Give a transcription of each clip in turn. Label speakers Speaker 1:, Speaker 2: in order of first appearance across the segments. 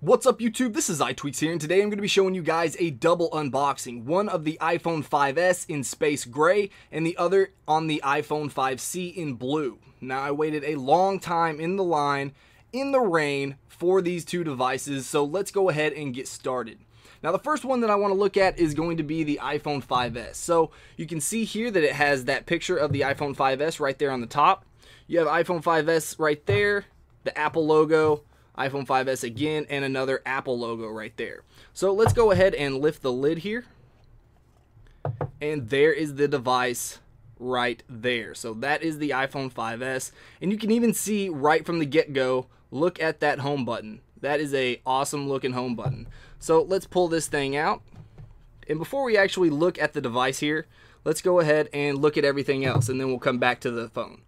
Speaker 1: What's up YouTube, this is iTweaks here, and today I'm going to be showing you guys a double unboxing. One of the iPhone 5S in space gray, and the other on the iPhone 5C in blue. Now I waited a long time in the line, in the rain, for these two devices, so let's go ahead and get started. Now the first one that I want to look at is going to be the iPhone 5S. So you can see here that it has that picture of the iPhone 5S right there on the top. You have iPhone 5S right there, the Apple logo, iPhone 5S again, and another Apple logo right there. So let's go ahead and lift the lid here. And there is the device right there. So that is the iPhone 5S. And you can even see right from the get-go, look at that home button. That is a awesome looking home button. So let's pull this thing out. And before we actually look at the device here, let's go ahead and look at everything else, and then we'll come back to the phone.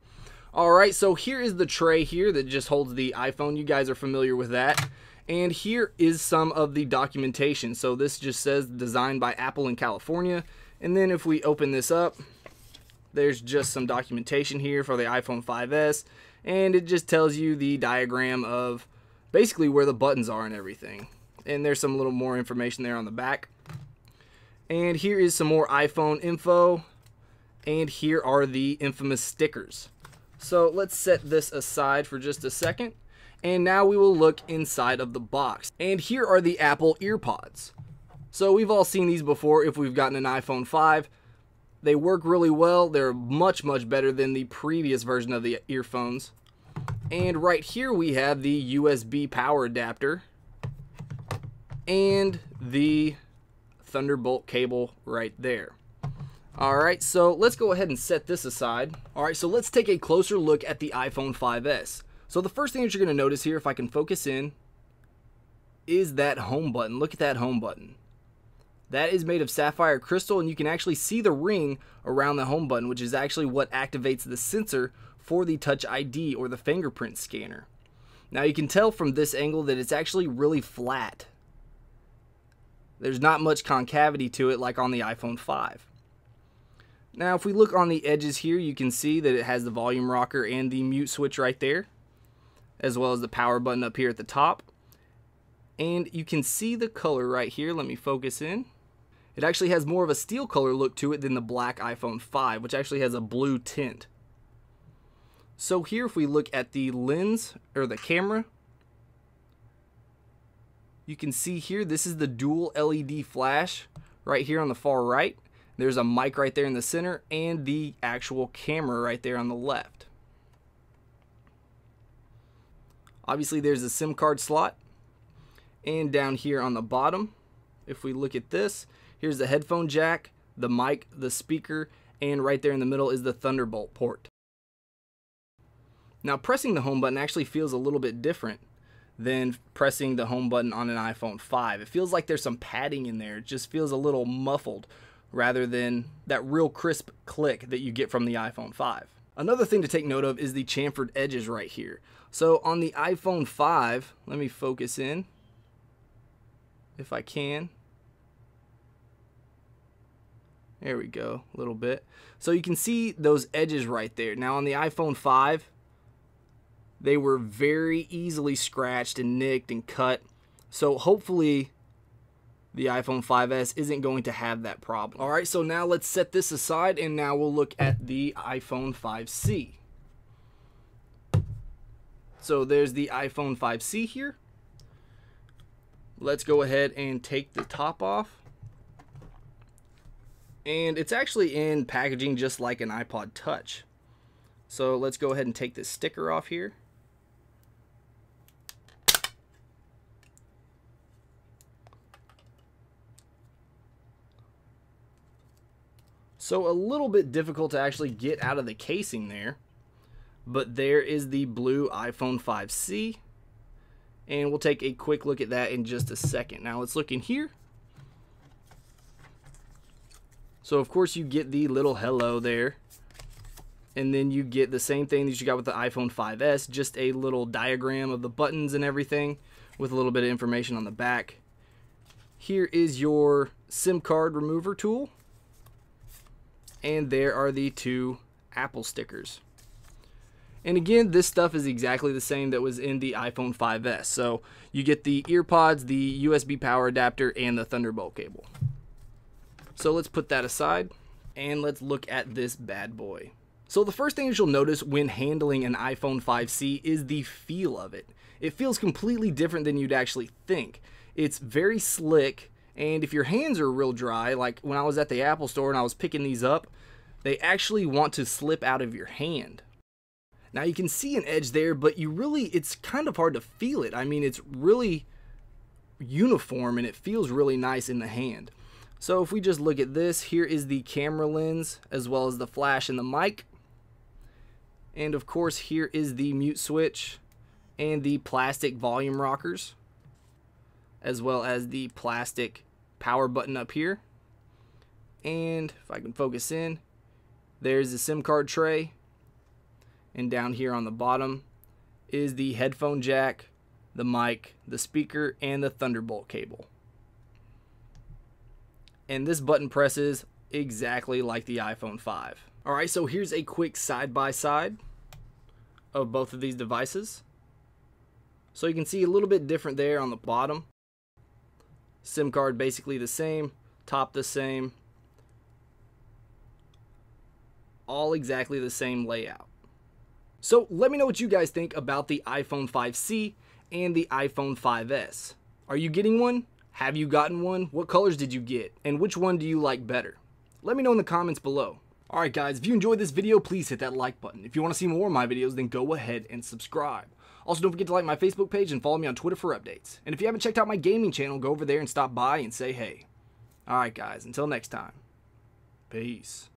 Speaker 1: Alright, so here is the tray here that just holds the iPhone. You guys are familiar with that. And here is some of the documentation. So this just says designed by Apple in California. And then if we open this up, there's just some documentation here for the iPhone 5S. And it just tells you the diagram of basically where the buttons are and everything. And there's some little more information there on the back. And here is some more iPhone info. And here are the infamous stickers. So let's set this aside for just a second, and now we will look inside of the box. And here are the Apple EarPods. So we've all seen these before if we've gotten an iPhone 5. They work really well. They're much better than the previous version of the earphones. And right here we have the USB power adapter and the Thunderbolt cable right there. Alright, so let's go ahead and set this aside. Alright, so let's take a closer look at the iPhone 5S. So the first thing that you're going to notice here, if I can focus in, is that home button. Look at that home button. That is made of sapphire crystal, and you can actually see the ring around the home button, which is actually what activates the sensor for the Touch ID or the fingerprint scanner. Now you can tell from this angle that it's actually really flat. There's not much concavity to it like on the iPhone 5. Now if we look on the edges here, you can see that it has the volume rocker and the mute switch right there, as well as the power button up here at the top. And you can see the color right here. Let me focus in. It actually has more of a steel color look to it than the black iPhone 5, which actually has a blue tint. So here if we look at the lens, or the camera, you can see here this is the dual LED flash right here on the far right. There's a mic right there in the center and the actual camera right there on the left. Obviously there's a SIM card slot. And down here on the bottom, if we look at this, here's the headphone jack, the mic, the speaker, and right there in the middle is the Thunderbolt port. Now pressing the home button actually feels a little bit different than pressing the home button on an iPhone 5. It feels like there's some padding in there. It just feels a little muffled, rather than that real crisp click that you get from the iPhone 5. Another thing to take note of is the chamfered edges right here. So on the iPhone 5, let me focus in if I can. There we go, a little bit. So you can see those edges right there. Now on the iPhone 5, they were very easily scratched and nicked and cut. So hopefully the iPhone 5S isn't going to have that problem. Alright, so now let's set this aside, and now we'll look at the iPhone 5C. So there's the iPhone 5C here. Let's go ahead and take the top off. And it's actually in packaging just like an iPod Touch. So let's go ahead and take this sticker off here. So a little bit difficult to actually get out of the casing there, but there is the blue iPhone 5C, and we'll take a quick look at that in just a second. Now let's look in here. So of course you get the little hello there, and then you get the same thing that you got with the iPhone 5S, just a little diagram of the buttons and everything with a little bit of information on the back. Here is your SIM card remover tool. And there are the two Apple stickers. And again, this stuff is exactly the same that was in the iPhone 5S. So you get the earpods, the USB power adapter, and the Thunderbolt cable. So let's put that aside and let's look at this bad boy. So the first thing that you'll notice when handling an iPhone 5C is the feel of it. It feels completely different than you'd actually think. It's very slick, and if your hands are real dry, like when I was at the Apple store and I was picking these up, they actually want to slip out of your hand. Now you can see an edge there, but it's kind of hard to feel it. I mean, it's really uniform and it feels really nice in the hand. So if we just look at this, here is the camera lens as well as the flash and the mic. And of course, here is the mute switch and the plastic volume rockers, as well as the plastic power button up here. And if I can focus in, there's the SIM card tray. And down here on the bottom is the headphone jack, the mic, the speaker, and the Thunderbolt cable. And this button presses exactly like the iPhone 5. Alright, so here's a quick side-by-side of both of these devices. So you can see a little bit different there on the bottom. SIM card basically the same, top the same. All exactly the same layout. So let me know what you guys think about the iPhone 5C and the iPhone 5S. Are you getting one? Have you gotten one? What colors did you get? And which one do you like better? Let me know in the comments below. Alright guys, if you enjoyed this video, please hit that like button. If you want to see more of my videos, then go ahead and subscribe. Also, don't forget to like my Facebook page and follow me on Twitter for updates. And if you haven't checked out my gaming channel, go over there and stop by and say hey. Alright guys, until next time. Peace.